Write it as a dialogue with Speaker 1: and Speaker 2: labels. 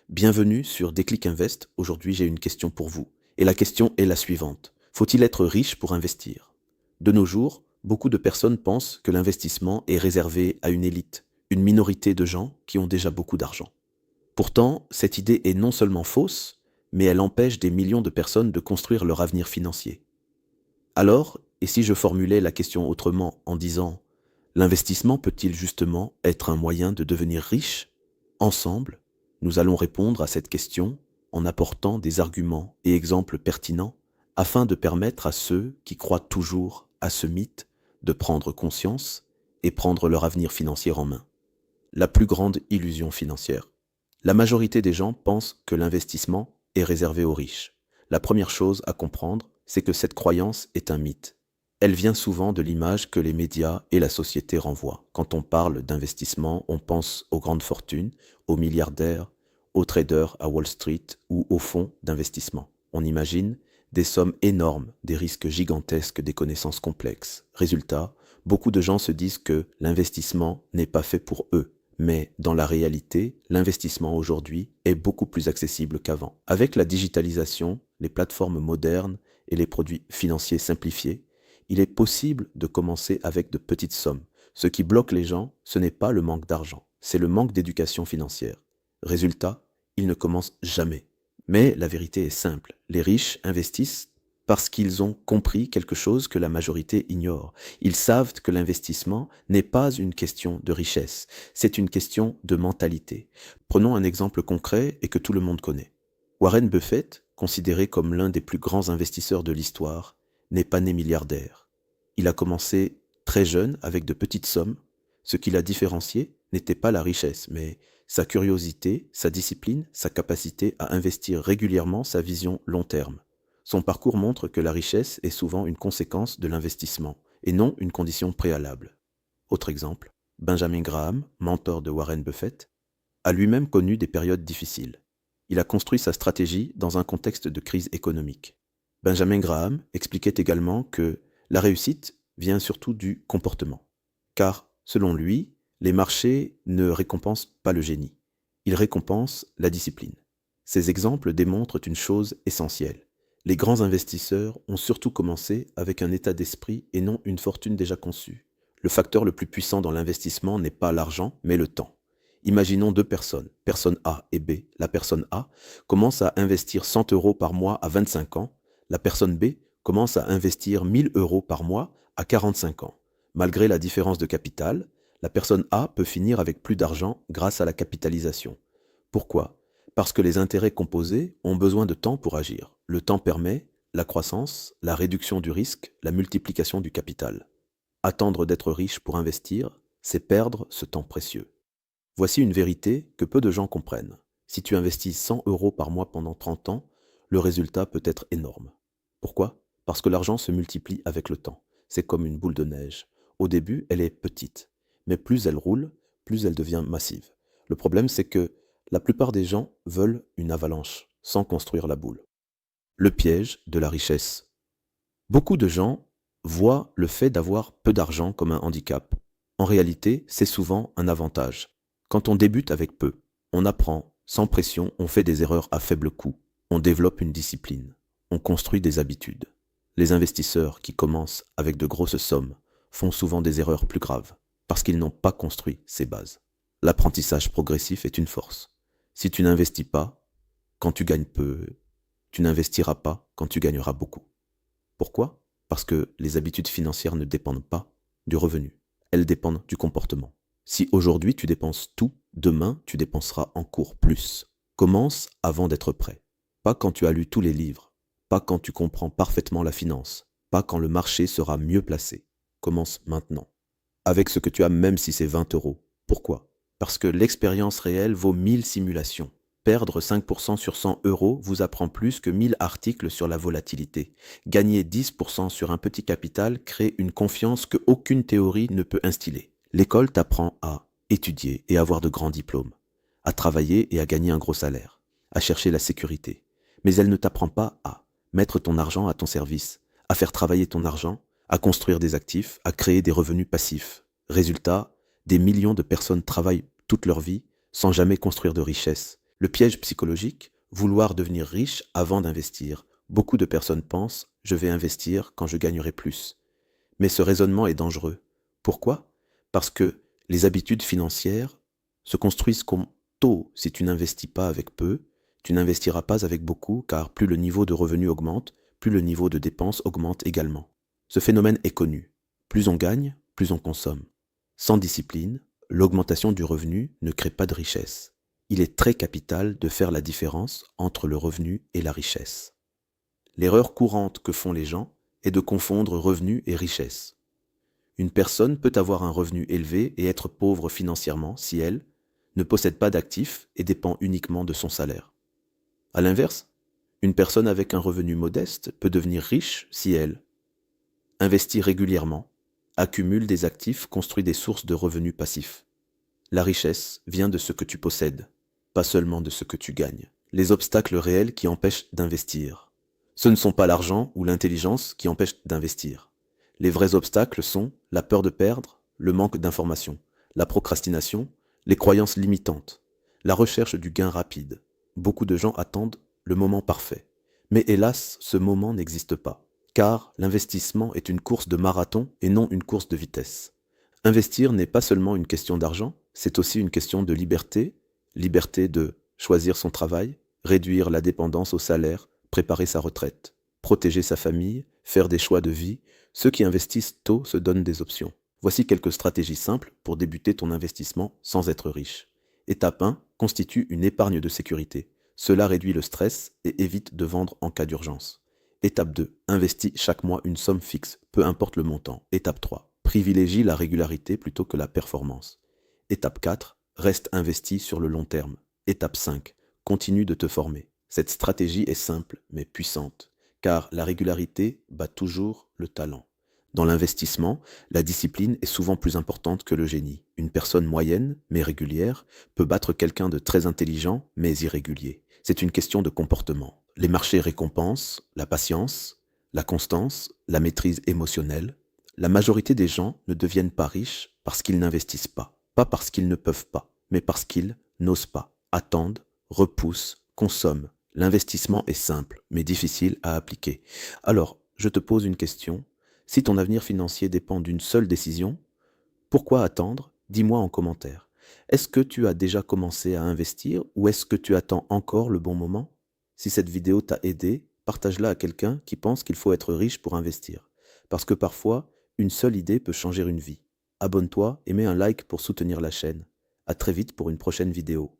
Speaker 1: Bienvenue sur Déclic Invest. Aujourd'hui, j'ai une question pour vous. Et la question est la suivante. Faut-il être riche pour investir? De nos jours, beaucoup de personnes pensent que l'investissement est réservé à une élite, une minorité de gens qui ont déjà beaucoup d'argent. Pourtant, cette idée est non seulement fausse, mais elle empêche des millions de personnes de construire leur avenir financier. Alors, et si je formulais la question autrement en disant: l'investissement peut-il justement être un moyen de devenir riche? Ensemble, nous allons répondre à cette question en apportant des arguments et exemples pertinents afin de permettre à ceux qui croient toujours à ce mythe de prendre conscience et prendre leur avenir financier en main. La plus grande illusion financière. La majorité des gens pensent que l'investissement est réservé aux riches. La première chose à comprendre, c'est que cette croyance est un mythe. Elle vient souvent de l'image que les médias et la société renvoient. Quand on parle d'investissement, on pense aux grandes fortunes, aux milliardaires, aux traders à Wall Street ou aux fonds d'investissement. On imagine des sommes énormes, des risques gigantesques, des connaissances complexes. Résultat, beaucoup de gens se disent que l'investissement n'est pas fait pour eux. Mais dans la réalité, l'investissement aujourd'hui est beaucoup plus accessible qu'avant. Avec la digitalisation, les plateformes modernes et les produits financiers simplifiés, il est possible de commencer avec de petites sommes. Ce qui bloque les gens, ce n'est pas le manque d'argent, c'est le manque d'éducation financière. Résultat, ils ne commencent jamais. Mais la vérité est simple, les riches investissent parce qu'ils ont compris quelque chose que la majorité ignore. Ils savent que l'investissement n'est pas une question de richesse, c'est une question de mentalité. Prenons un exemple concret et que tout le monde connaît. Warren Buffett, considéré comme l'un des plus grands investisseurs de l'histoire, n'est pas né milliardaire. Il a commencé très jeune avec de petites sommes. Ce qui l'a différencié n'était pas la richesse, mais sa curiosité, sa discipline, sa capacité à investir régulièrement sa vision long terme. Son parcours montre que la richesse est souvent une conséquence de l'investissement et non une condition préalable. Autre exemple, Benjamin Graham, mentor de Warren Buffett, a lui-même connu des périodes difficiles. Il a construit sa stratégie dans un contexte de crise économique. Benjamin Graham expliquait également que la réussite vient surtout du comportement. Car, selon lui, les marchés ne récompensent pas le génie. Ils récompensent la discipline. Ces exemples démontrent une chose essentielle. Les grands investisseurs ont surtout commencé avec un état d'esprit et non une fortune déjà conçue. Le facteur le plus puissant dans l'investissement n'est pas l'argent, mais le temps. Imaginons deux personnes, personne A et B. La personne A commence à investir 100 euros par mois à 25 ans. La personne B commence à investir 1000 euros par mois à 45 ans. Malgré la différence de capital, la personne A peut finir avec plus d'argent grâce à la capitalisation. Pourquoi? Parce que les intérêts composés ont besoin de temps pour agir. Le temps permet la croissance, la réduction du risque, la multiplication du capital. Attendre d'être riche pour investir, c'est perdre ce temps précieux. Voici une vérité que peu de gens comprennent. Si tu investis 100 euros par mois pendant 30 ans, le résultat peut être énorme. Pourquoi? Parce que l'argent se multiplie avec le temps. C'est comme une boule de neige. Au début, elle est petite, mais plus elle roule, plus elle devient massive. Le problème, c'est que la plupart des gens veulent une avalanche, sans construire la boule. Le piège de la richesse. Beaucoup de gens voient le fait d'avoir peu d'argent comme un handicap. En réalité, c'est souvent un avantage. Quand on débute avec peu, on apprend sans pression, on fait des erreurs à faible coût, on développe une discipline, on construit des habitudes. Les investisseurs qui commencent avec de grosses sommes font souvent des erreurs plus graves, parce qu'ils n'ont pas construit ces bases. L'apprentissage progressif est une force. Si tu n'investis pas, quand tu gagnes peu, tu n'investiras pas quand tu gagneras beaucoup. Pourquoi? Parce que les habitudes financières ne dépendent pas du revenu, elles dépendent du comportement. Si aujourd'hui tu dépenses tout, demain tu dépenseras encore plus. Commence avant d'être prêt. Pas quand tu as lu tous les livres, pas quand tu comprends parfaitement la finance, pas quand le marché sera mieux placé. Commence maintenant. Avec ce que tu as, même si c'est 20 euros. Pourquoi? Parce que l'expérience réelle vaut 1000 simulations. Perdre 5% sur 100 euros vous apprend plus que 1000 articles sur la volatilité. Gagner 10% sur un petit capital crée une confiance que aucune théorie ne peut instiller. L'école t'apprend à étudier et avoir de grands diplômes, à travailler et à gagner un gros salaire, à chercher la sécurité. Mais elle ne t'apprend pas à mettre ton argent à ton service, à faire travailler ton argent, à construire des actifs, à créer des revenus passifs. Résultat, des millions de personnes travaillent toute leur vie sans jamais construire de richesse. Le piège psychologique, vouloir devenir riche avant d'investir. Beaucoup de personnes pensent « je vais investir quand je gagnerai plus ». Mais ce raisonnement est dangereux. Pourquoi? Parce que les habitudes financières se construisent comme tôt. Si tu n'investis pas avec peu, tu n'investiras pas avec beaucoup, car plus le niveau de revenu augmente, plus le niveau de dépenses augmente également. Ce phénomène est connu. Plus on gagne, plus on consomme. Sans discipline, l'augmentation du revenu ne crée pas de richesse. Il est très capital de faire la différence entre le revenu et la richesse. L'erreur courante que font les gens est de confondre revenu et richesse. Une personne peut avoir un revenu élevé et être pauvre financièrement si elle ne possède pas d'actifs et dépend uniquement de son salaire. À l'inverse, une personne avec un revenu modeste peut devenir riche si elle investit régulièrement, accumule des actifs, construit des sources de revenus passifs. La richesse vient de ce que tu possèdes, pas seulement de ce que tu gagnes. Les obstacles réels qui empêchent d'investir. Ce ne sont pas l'argent ou l'intelligence qui empêchent d'investir. Les vrais obstacles sont la peur de perdre, le manque d'information, la procrastination, les croyances limitantes, la recherche du gain rapide. Beaucoup de gens attendent le moment parfait. Mais hélas, ce moment n'existe pas, car l'investissement est une course de marathon et non une course de vitesse. Investir n'est pas seulement une question d'argent, c'est aussi une question de liberté, liberté de choisir son travail, réduire la dépendance au salaire, préparer sa retraite, protéger sa famille, faire des choix de vie. Ceux qui investissent tôt se donnent des options. Voici quelques stratégies simples pour débuter ton investissement sans être riche. Étape 1. Constitue une épargne de sécurité. Cela réduit le stress et évite de vendre en cas d'urgence. Étape 2. Investis chaque mois une somme fixe, peu importe le montant. Étape 3. Privilégie la régularité plutôt que la performance. Étape 4. Reste investi sur le long terme. Étape 5. Continue de te former. Cette stratégie est simple mais puissante, car la régularité bat toujours le talent. Dans l'investissement, la discipline est souvent plus importante que le génie. Une personne moyenne, mais régulière, peut battre quelqu'un de très intelligent, mais irrégulier. C'est une question de comportement. Les marchés récompensent la patience, la constance, la maîtrise émotionnelle. La majorité des gens ne deviennent pas riches parce qu'ils n'investissent pas. Pas parce qu'ils ne peuvent pas, mais parce qu'ils n'osent pas, attendent, repoussent, consomment. L'investissement est simple, mais difficile à appliquer. Alors, je te pose une question. Si ton avenir financier dépend d'une seule décision, pourquoi attendre? Dis-moi en commentaire. Est-ce que tu as déjà commencé à investir ou est-ce que tu attends encore le bon moment? Si cette vidéo t'a aidé, partage-la à quelqu'un qui pense qu'il faut être riche pour investir. Parce que parfois, une seule idée peut changer une vie. Abonne-toi et mets un like pour soutenir la chaîne. À très vite pour une prochaine vidéo.